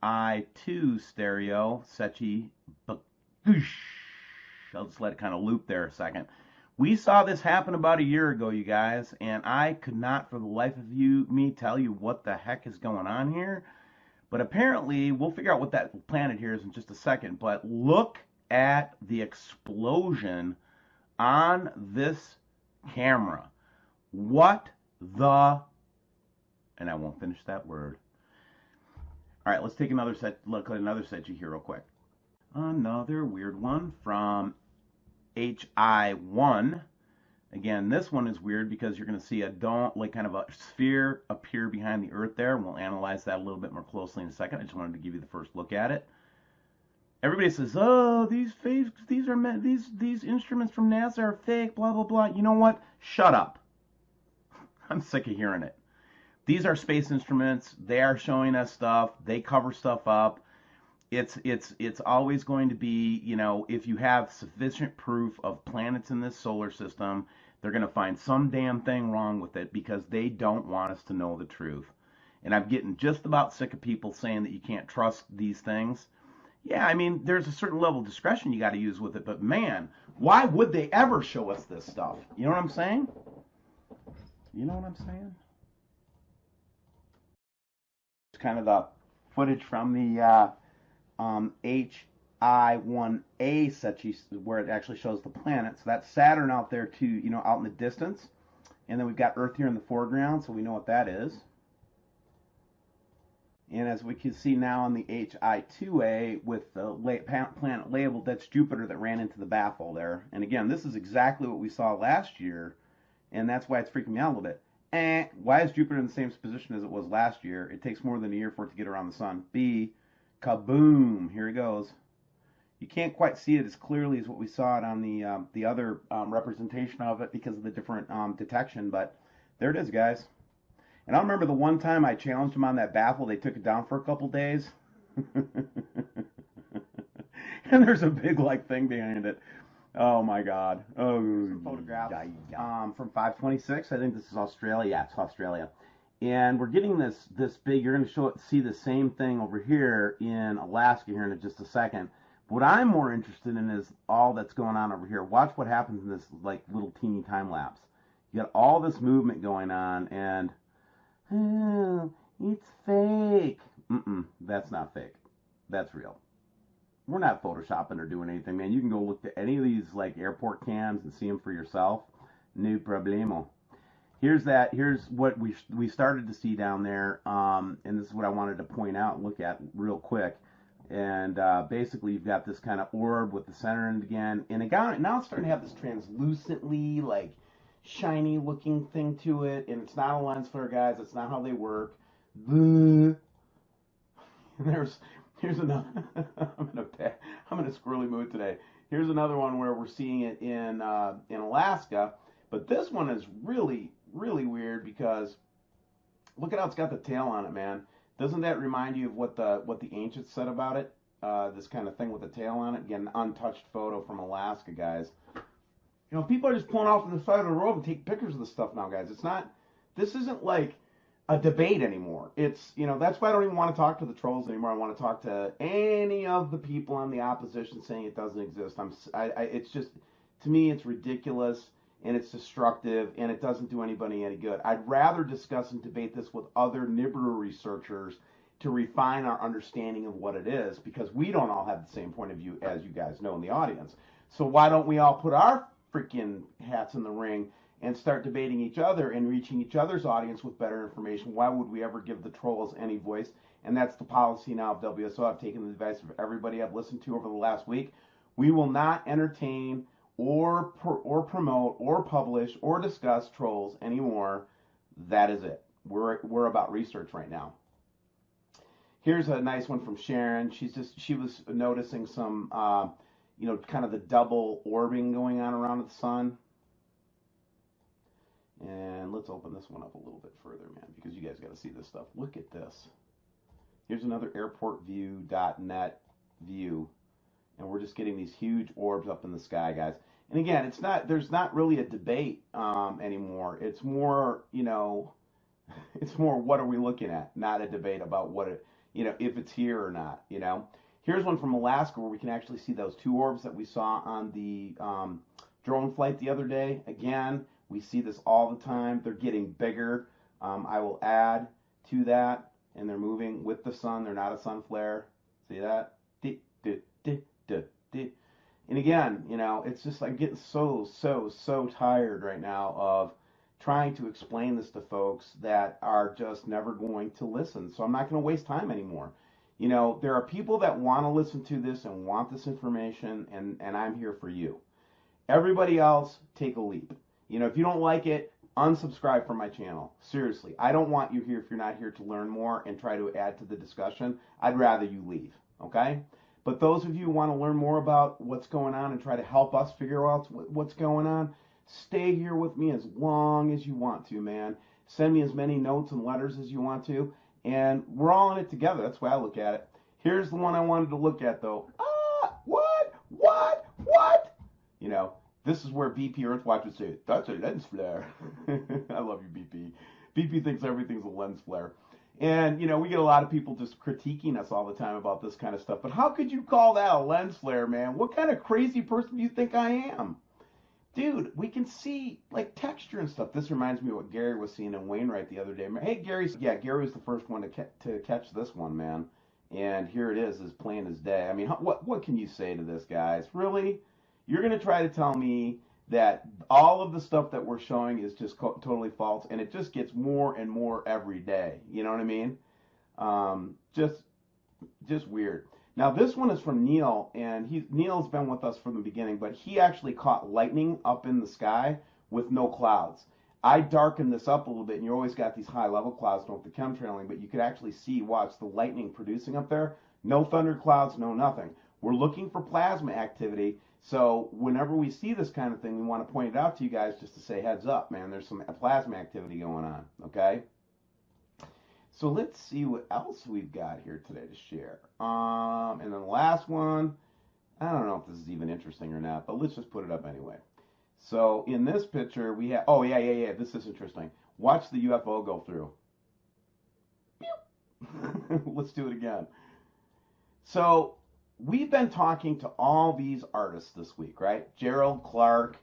HI2 stereo, Sechi Bagush. I'll just let it kind of loop there a second. We saw this happen about a year ago, you guys, and I could not for the life of me tell you what the heck is going on here. But apparently, we'll figure out what that planet here is in just a second. But look at the explosion on this camera. What the... And I won't finish that word. All right, let's take another set. Look at another Sechi here real quick. Another weird one from HI1. Again, this one is weird because you're going to see a dome, like kind of a sphere appear behind the Earth there, and we'll analyze that a little bit more closely in a second. I just wanted to give you the first look at it. Everybody says, "Oh, these instruments from NASA are fake." Blah blah blah. You know what? Shut up. I'm sick of hearing it. These are space instruments. They are showing us stuff. They cover stuff up. It's always going to be, you know, if you have sufficient proof of planets in this solar system, they're going to find some damn thing wrong with it because they don't want us to know the truth. And I'm getting just about sick of people saying that you can't trust these things. Yeah, I mean, there's a certain level of discretion you got to use with it, but man, why would they ever show us this stuff? You know what I'm saying? You know what I'm saying? It's kind of the footage from the HI1A Sechi, where it actually shows the planet. So that's Saturn out there too, you know, out in the distance. And then we've got Earth here in the foreground, so we know what that is. And as we can see now on the HI2A with the planet labeled, that's Jupiter that ran into the baffle there. And again, this is exactly what we saw last year, and that's why it's freaking me out a little bit. Why is Jupiter in the same position as it was last year? It takes more than a year for it to get around the sun. B, kaboom, here it goes. You can't quite see it as clearly as what we saw it on the other representation of it because of the different detection, but there it is, guys. And I remember the one time I challenged them on that baffle, they took it down for a couple days. And there's a big like thing behind it. Oh my God. Oh, some photographs from 526. I think this is Australia. Yeah, it's Australia. And we're getting this big. You're going to see the same thing over here in Alaska here in just a second. What I'm more interested in is all that's going on over here. Watch what happens in this like little teeny time lapse. You got all this movement going on, and oh, it's fake. That's not fake. That's real. We're not photoshopping or doing anything, man. You can go look at any of these like airport cams and see them for yourself. No problemo. Here's what we started to see down there, and this is what I wanted to point out and look at real quick. And basically, you've got this kind of orb with the center end again, and now it's starting to have this translucently, like, shiny-looking thing to it. And it's not a lens flare, guys. It's not how they work. Here's another. I'm in a squirrely mood today. Here's another one where we're seeing it in Alaska, but this one is really weird because look at how it's got the tail on it, man. Doesn't that remind you of what the ancients said about it? This kind of thing with the tail on it. Again, an untouched photo from Alaska, guys. You know, people are just pulling off on the side of the road and taking pictures of this stuff now, guys. This isn't like a debate anymore. It's, you know, that's why I don't even want to talk to the trolls anymore. I want to talk to any of the people on the opposition saying it doesn't exist. It's just, to me, it's ridiculous. And it's destructive, and it doesn't do anybody any good. I'd rather discuss and debate this with other Nibiru researchers to refine our understanding of what it is, because we don't all have the same point of view, as you guys know in the audience. So why don't we all put our freaking hats in the ring and start debating each other and reaching each other's audience with better information? Why would we ever give the trolls any voice? And that's the policy now of WSO. I've taken the advice of everybody I've listened to over the last week. We will not entertain or promote or publish or discuss trolls anymore. That is it. We're about research right now. Here's a nice one from Sharon. She was noticing some you know, kind of the double orbing going on around the sun. And let's open this one up a little bit further, man, because you guys got to see this stuff. Look at this. Here's another airportview.net view. And we're just getting these huge orbs up in the sky, guys. And again, there's not really a debate anymore. It's more, you know, it's more what are we looking at, not a debate about what it, if it's here or not, Here's one from Alaska where we can actually see those two orbs that we saw on the drone flight the other day. Again, we see this all the time. They're getting bigger. I will add to that, and they're moving with the sun. They're not a sun flare. See that? And again, it's just I'm getting so tired right now of trying to explain this to folks that are just never going to listen. So I'm not going to waste time anymore. There are people that want to listen to this and want this information, and I'm here for you. Everybody else, take a leap. If you don't like it, unsubscribe from my channel. Seriously, I don't want you here if you're not here to learn more and try to add to the discussion. I'd rather you leave, okay? But those of you who want to learn more about what's going on and try to help us figure out what's going on, stay here with me as long as you want to, man. Send me as many notes and letters as you want to, and we're all in it together. That's the way I look at it. Here's the one I wanted to look at, though. What? This is where BP Earthwatch would say, that's a lens flare. I love you, BP. BP thinks everything's a lens flare. And, we get a lot of people just critiquing us all the time about this kind of stuff. But how could you call that a lens flare, man? What kind of crazy person do you think I am? Dude, we can see, texture and stuff. This reminds me of what Gary was seeing in Wainwright the other day. Hey, Gary was the first one to catch this one, man. And here it is plain as day. I mean, what can you say to this, guys? Really? You're going to try to tell me that all of the stuff that we're showing is just totally false, and it just gets more and more every day. You know what I mean? Just weird. Now, this one is from Neil, and Neil's been with us from the beginning, but he actually caught lightning up in the sky with no clouds. I darkened this up a little bit, and you always got these high-level clouds with the chemtrailing, but you could actually watch the lightning producing up there. No thunderclouds, no nothing. We're looking for plasma activity, so whenever we see this kind of thing, we want to point it out to you guys just to say, heads up, man, there's some plasma activity going on, okay? So let's see what else we've got here today to share. And then the last one, I don't know if this is even interesting or not, but let's just put it up anyway. So in this picture, we have, this is interesting. Watch the UFO go through. Let's do it again. So we've been talking to all these artists this week, right? Gerald Clark,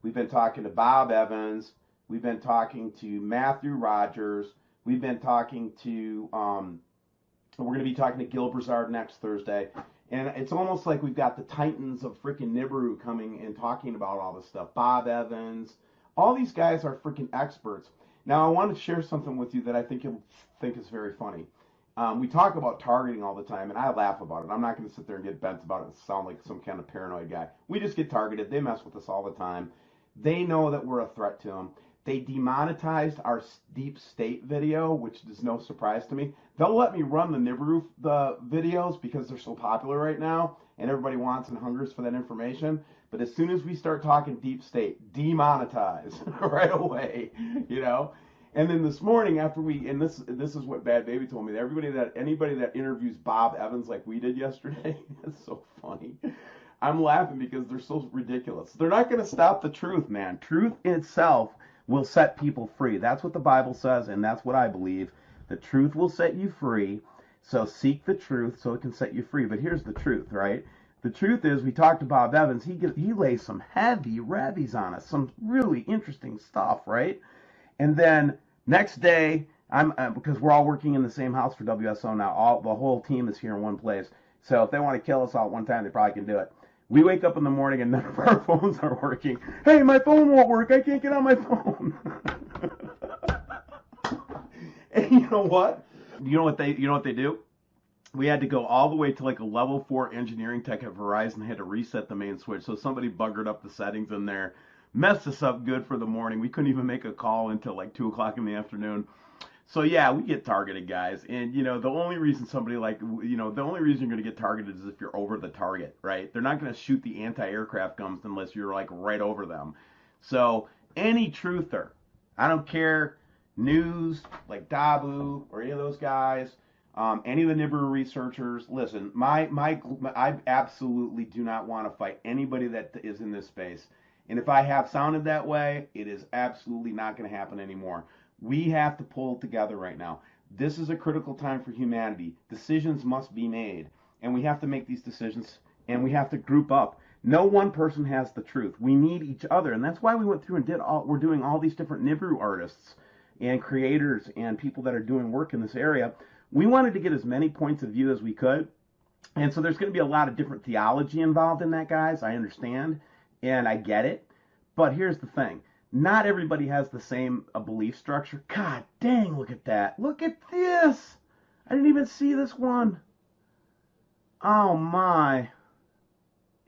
we've been talking to Bob Evans, we've been talking to Matthew Rogers, we've been talking to, we're going to be talking to Gil Broussard next Thursday. And it's almost like we've got the titans of freaking Nibiru coming and talking about all this stuff. Bob Evans, all these guys are freaking experts. Now, I want to share something with you that I think you'll think is very funny. We talk about targeting all the time, and I laugh about it. I'm not going to sit there and get bent about it and sound like some kind of paranoid guy. We just get targeted. They mess with us all the time. They know that we're a threat to them. They demonetized our deep state video, which is no surprise to me. They'll let me run the Nibiru videos because they're so popular right now, and everybody wants and hungers for that information. But as soon as we start talking deep state, demonetize right away, And then this morning, after and this is what Bad Baby told me, that anybody that interviews Bob Evans like we did yesterday, it's so funny. I'm laughing because they're so ridiculous. They're not going to stop the truth, man. Truth itself will set people free. That's what the Bible says, and that's what I believe. The truth will set you free, so seek the truth so it can set you free. But here's the truth, right? The truth is, we talked to Bob Evans. He lays some heavy revies on us, some really interesting stuff, right? And then next day, because we're all working in the same house for WSO now. The whole team is here in one place. So if they want to kill us all at one time, they probably can do it. We wake up in the morning and none of our phones are working. Hey, my phone won't work. I can't get on my phone. And you know what? You know what they do? We had to go all the way to like a level 4 engineering tech at Verizon. They had to reset the main switch. So somebody buggered up the settings in there, messed us up good for the morning. We couldn't even make a call until like 2 o'clock in the afternoon. So yeah, we get targeted, guys. And the only reason the only reason you're going to get targeted is if you're over the target, right? They're not going to shoot the anti-aircraft guns unless you're like right over them. So any truther, I don't care, news like Dabu or any of those guys, any of the Nibiru researchers, listen, I absolutely do not want to fight anybody that is in this space. And if I have sounded that way, it is absolutely not going to happen anymore. We have to pull together right now. This is a critical time for humanity. Decisions must be made, and we have to make these decisions, and we have to group up. No one person has the truth. We need each other, and that's why we went through and we're doing all these different Nibiru artists and creators and people that are doing work in this area. We wanted to get as many points of view as we could, and so there's going to be a lot of different theology involved in that, guys. I understand, and I get it. But here's the thing. Not everybody has the same belief structure. God dang, look at that. Look at this. I didn't even see this one. Oh my.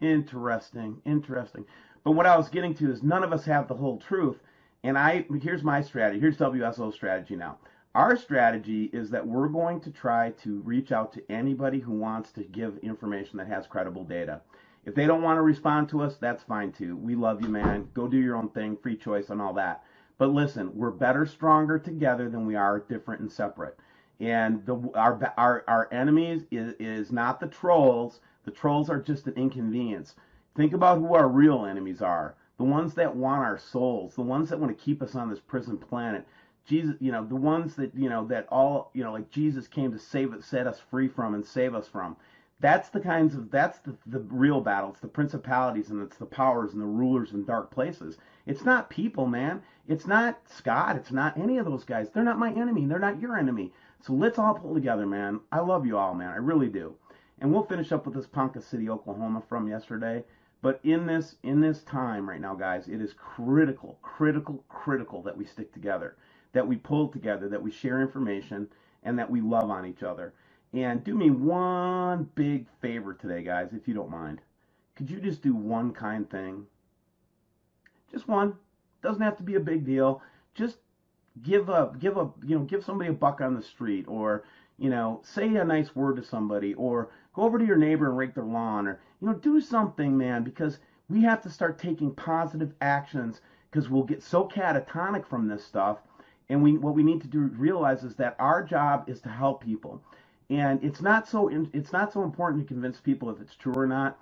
Interesting. Interesting. But what I was getting to is none of us have the whole truth. And here's my strategy. Here's WSO's strategy now. Our strategy is that we're going to try to reach out to anybody who wants to give information that has credible data. If they don't want to respond to us, that's fine too. We love you, man. Go do your own thing, free choice and all that. But listen, we're better, stronger together than we are different and separate. And our enemies is not the trolls. The trolls are just an inconvenience. Think about who our real enemies are. The ones that want our souls, the ones that want to keep us on this prison planet. Jesus, the ones that, that all, like Jesus came to set us free from and save us from. That's the real battle. It's the principalities and it's the powers and the rulers in dark places. It's not people, man. It's not Scott. It's not any of those guys. They're not my enemy. They're not your enemy. So let's all pull together, man. I love you all, man. I really do. And we'll finish up with this Ponca City, Oklahoma from yesterday. But in this time right now, guys, it is critical, critical, critical that we stick together, that we pull together, that we share information, and that we love on each other. And do me one big favor today, guys, if you don't mind. Could you just do one kind thing? Just one. Doesn't have to be a big deal. Just give somebody a buck on the street, or say a nice word to somebody, or go over to your neighbor and rake their lawn, or do something, man, because we have to start taking positive actions, because we'll get so catatonic from this stuff. And what we need to do realize is that our job is to help people. And it's not so important to convince people if it's true or not.